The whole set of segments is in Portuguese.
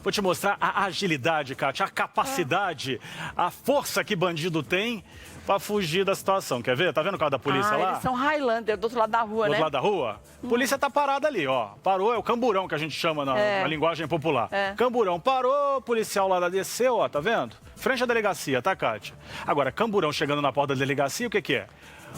Vou te mostrar a agilidade, Kátia, a capacidade, a força que bandido tem para fugir da situação. Quer ver? Tá vendo o carro da polícia lá? Eles são Highlander, do outro lado da rua, Do né? outro lado da rua? A polícia tá parada ali, ó. Parou, é o camburão que a gente chama na linguagem popular. Camburão parou, o policial lá desceu, ó, tá vendo? Frente à delegacia, tá, Kátia? Agora, camburão chegando na porta da delegacia, o que que é?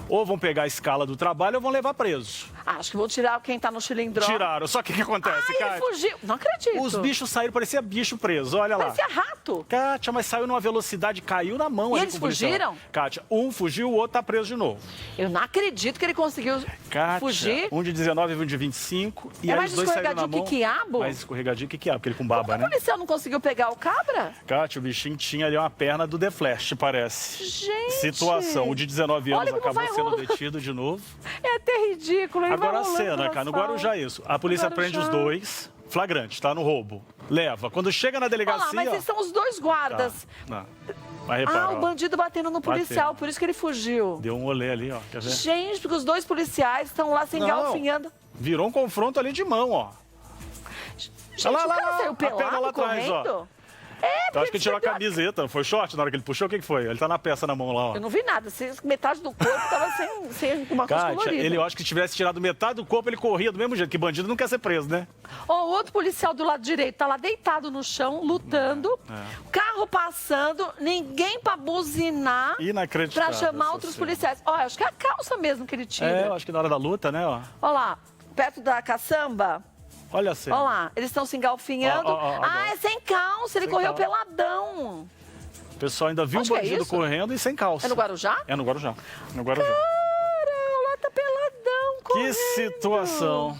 Ou vão pegar a escala do trabalho ou vão levar preso. Acho que vou tirar quem tá no cilindrão. Tiraram. Só que o que acontece, Kátia? Ele fugiu. Não acredito. Os bichos saíram, parecia bicho preso, olha lá. Parecia rato. Kátia, mas saiu numa velocidade, caiu na mão E ali eles com o policial. fugiram? Kátia, um fugiu, o outro tá preso de novo. Eu não acredito que ele conseguiu Kátia, fugir. um de 19 e um de 25. E É aí mais os dois saíram na escorregadio mão. que quiabo? Mais escorregadio que quiabo, porque ele com Por baba, que né? o policial não conseguiu pegar o cabra? Kátia, o bichinho tinha ali uma perna do The Flash, parece. Gente. Situação. O de 19 anos Olha como acabou vai sendo rolar. detido de novo. É até ridículo. Ele Agora vai a rolando cena, no cara, no asfalto. Guarujá é isso. A polícia No prende os Guarujá. dois, flagrante, tá? No roubo. Leva. Quando chega na Olha delegacia... lá, mas eles são os dois guardas. Não. Mas repara, O bandido batendo no policial, por isso que ele fugiu. deu um olé ali, ó. Quer ver? Gente, porque os dois policiais estão lá se engalfinhando. Virou um confronto ali de mão, ó. Gente, Olha lá, o cara lá, saiu a perna pelado lá atrás, ó. correndo? Eu acho que ele tirou a perdeu camiseta. Foi short na hora que ele puxou? O que que foi? Ele tá na peça na mão lá, ó. Eu não vi nada. Metade do corpo tava sem uma coisa Kátia, colorida. ele, eu acho que se tivesse tirado metade do corpo, ele corria do mesmo jeito, que bandido não quer ser preso, né? Ó, o outro policial do lado direito tá lá deitado no chão, lutando. Carro passando, ninguém pra buzinar. Inacreditável Pra chamar essa outros cena. policiais. Ó, acho que é a calça mesmo que ele tira. É, eu acho que na hora da luta, né, ó. Ó lá, perto da caçamba. Olha a cena. Ó lá, eles estão se engalfinhando. Ó, É sem calça, ele Sem correu calça. peladão. O pessoal ainda viu Onde o que é bandido isso? correndo e sem calça. É no Guarujá? É no Guarujá. No Guarujá. Cara, lá tá peladão, Que correndo. situação.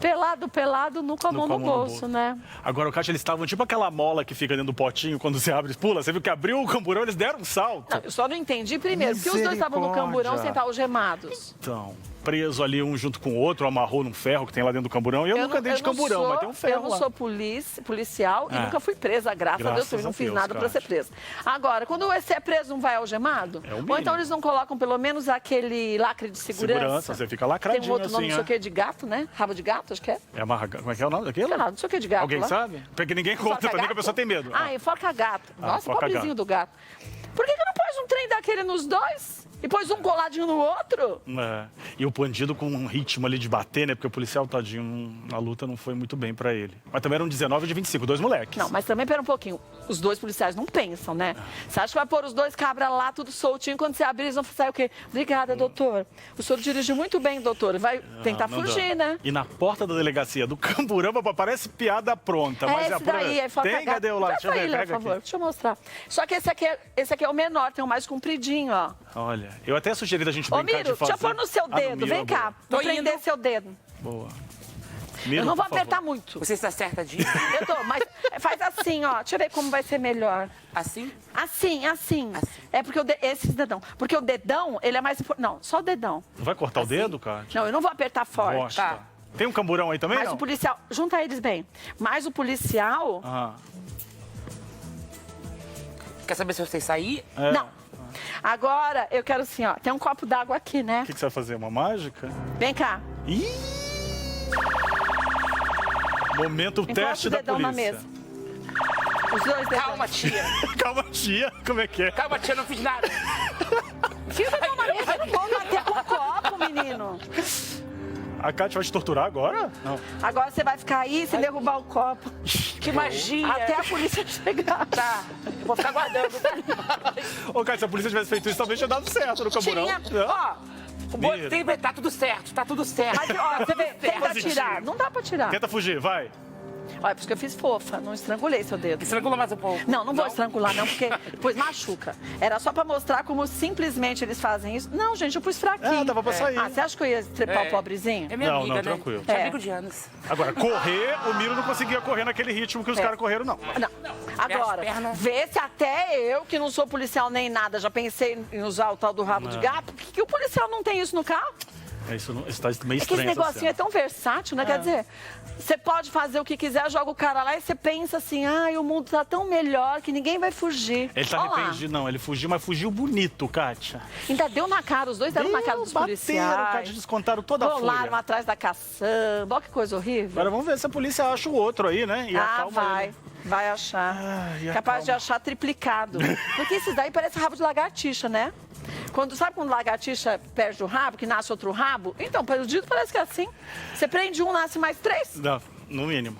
Pelado, nunca a mão no bolso, né? Agora, o Kátia, eles estavam tipo aquela mola que fica dentro do potinho quando você abre e pula. Você viu que abriu o camburão, eles deram um salto. Não, eu só não entendi primeiro, porque os dois estavam no camburão Misericórdia. sentados algemados. Então, preso ali um junto com o outro, amarrou num ferro que tem lá dentro do camburão. E eu nunca andei de camburão, mas tem um ferro Eu não lá. sou policial e nunca fui presa, graças a Deus, Graças eu não a fiz Deus, nada pra ser Kátia. presa. Agora, quando você é preso, não vai algemado? É o Ou mínimo. então eles não colocam pelo menos aquele lacre de segurança? Você fica Tem lacradinho um outro nome, assim, não sei o é. que, de gato, né? Rabo de gato, acho que é. É amarra... Como é que é o nome daquilo? Sei lá, não sei o que de gato. Alguém lá. sabe? Porque ninguém conta Enforca também que a gato? pessoa tem medo. Enforca gato. Nossa, enforca pobrezinho gato. do gato. Por que não pôs um trem daquele nos dois? E pôs um coladinho no outro? É. E o bandido com um ritmo ali de bater, né? Porque o policial, tadinho, na luta não foi muito bem pra ele. Mas também eram 19 e de 25, dois moleques. Não, mas também, pera um pouquinho. Os dois policiais não pensam, né? Você acha que vai pôr os dois cabras lá, tudo soltinho, quando você abrir, eles vão sair o quê? Obrigada, doutor. O senhor dirigiu muito bem, doutor. Vai tentar Não fugir, dá. né? E na porta da delegacia do Camburão, parece piada pronta. Mas Esse daí, aí Tem, cadê o lá? Deixa eu ver, por pega favor. aqui. Deixa eu mostrar. Só que esse aqui é o menor, tem um mais compridinho, ó. Olha, eu até sugeri da gente Ô, brincar Miro, de fazer... deixa eu pôr no seu no dedo. Miro, Vem cá. Tô Vou prender indo. seu dedo. Boa. Eu Miro, não vou por apertar favor. muito. Você está certa disso? Eu tô, mas faz assim, ó. Deixa eu ver como vai ser melhor. Assim? Assim. Assim. É porque esses dedão. Porque o dedão, ele é mais... Não, só o dedão. Vai cortar o dedo, cara? Não, eu não vou apertar forte. Gosta. Tá. Tem um camburão aí também, Mas não? o policial... Junta eles bem. Mas o policial... Ah, Quer saber se eu sei sair? é. Não. Agora, eu quero assim, ó. Tem um copo d'água aqui, né? O que você vai fazer? Uma mágica? Vem cá. Ih! Momento Encosta teste o da dedão polícia. na mesa. Os dois dedão. Calma, tia. Calma, tia. Como é que é? Calma, tia, eu não fiz nada. Fio o dedão na mesa. Eu não vou bater com o copo, menino. A Kátia vai te torturar agora? Não. Agora você vai ficar aí sem derrubar o copo. Que magia. Até a polícia chegar. Tá, eu vou ficar guardando. Ô, Kátia, se a polícia tivesse feito isso, talvez tinha dado certo no camburão. Tinha. Não. Ó, Miro. você tá tudo certo, tá tudo certo. Mas, ó, você vê, tenta Positivo. tirar. Não dá pra tirar. Tenta fugir, vai. Olha, por isso que eu fiz fofa. Não estrangulei seu dedo. Estrangula mais um pouco. Não, não vou estrangular, não, porque depois machuca. Era só pra mostrar como simplesmente eles fazem isso. Não, gente, eu pus fraquinho. Dava pra sair. Você acha que eu ia trepar É. o pobrezinho? É minha Não, amiga, não, né? tranquilo. É É. amigo de anos. Agora, correr, o Miro não conseguia correr naquele ritmo que os caras correram, não. Não. Agora, pernas. vê se até eu, que não sou policial nem nada, já pensei em usar o tal do rabo de gato, por que o policial não tem isso no carro? Isso está meio estranho. É que esse negocinho é tão versátil, né? Quer dizer, você pode fazer o que quiser, joga o cara lá e você pensa assim, ai, o mundo tá tão melhor que ninguém vai fugir. Ele tá arrependido, não. Ele fugiu, mas fugiu bonito, Kátia. Ainda deu na cara, os dois deram na cara dos policiais. Kátia, descontaram toda a fúria. Rolaram atrás da caçamba, olha que coisa horrível. Agora vamos ver se a polícia acha o outro aí, né? E acalma ele. Vai achar. Capaz de achar triplicado. Porque esses daí parece rabo de lagartixa, né? Sabe quando lagartixa perde o rabo, que nasce outro rabo? Então, perdido parece que é assim. Você prende um, nasce mais 3? Não, no mínimo.